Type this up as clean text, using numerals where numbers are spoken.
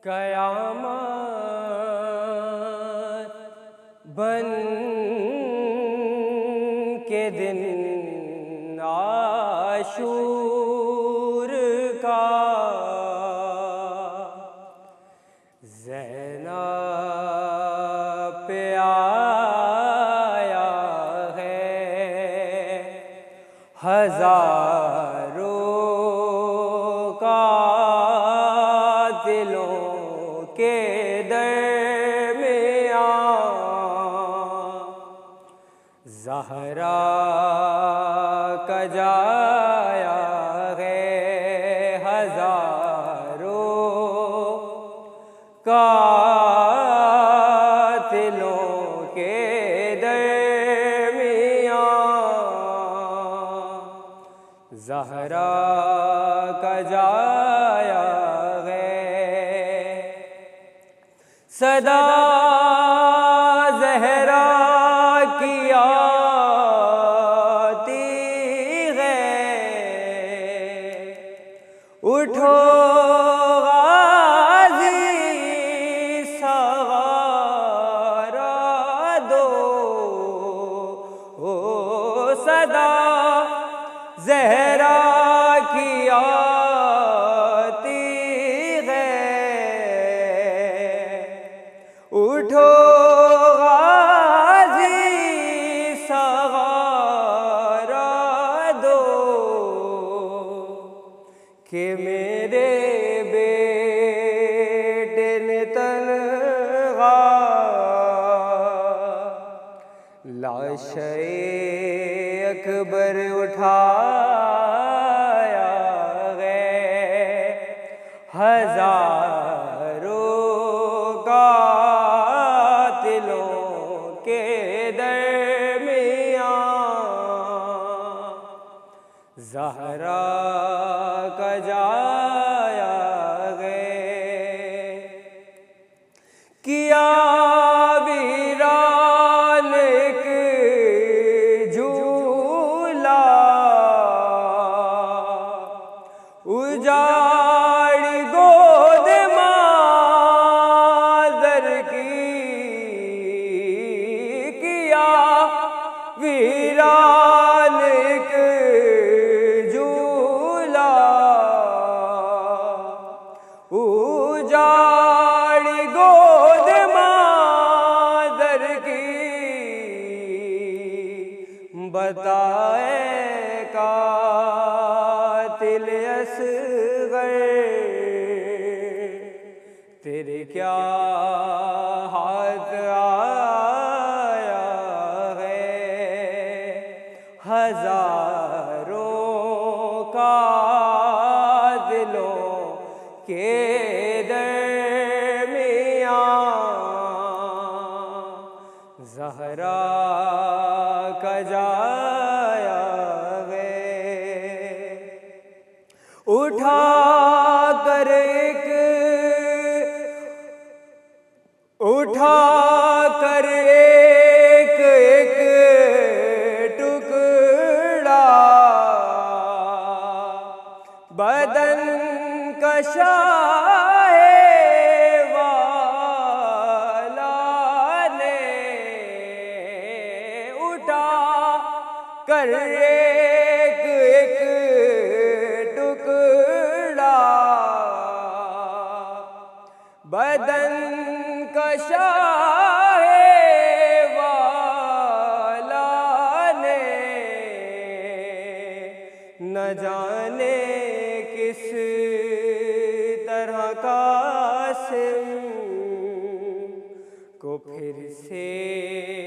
قیامت بن کے دن عاشور کا زینب پہ آیا ہے ہزاروں قاتلوں کے درمیان زہرا کا جایا ہے ہزاروں قاتلوں کے درمیان زہرا کا جایا ہے صدا زہرا کی آتی ہے اٹھو غازی سوارا دو صدا زہرا کی آتی ہے اٹھو غازی سوارا دو کہ میرے بیٹے نے تنہا لاشِ اکبر اٹھایا ہے ہزاروں قاتلوں کے درمیان زہرا کا جایا ہے کیا ویران ایک جھولا اجاڑ گود مادر کی کیا ویران ایک جھولا اجاڑ گود مادر کی بتائے قاتل اصغر تیرے کیا ہاتھ آیا ہے ہزاروں قاتلوں کے درمیان زہرا کا جایا ہے اٹھا کر ایک ٹکڑا بدن کا شاہ والا نے اٹھا کر ایک ٹکڑا بدن کا شاہ والا نے نہ جانے کس طرح قاسم کو پھر سے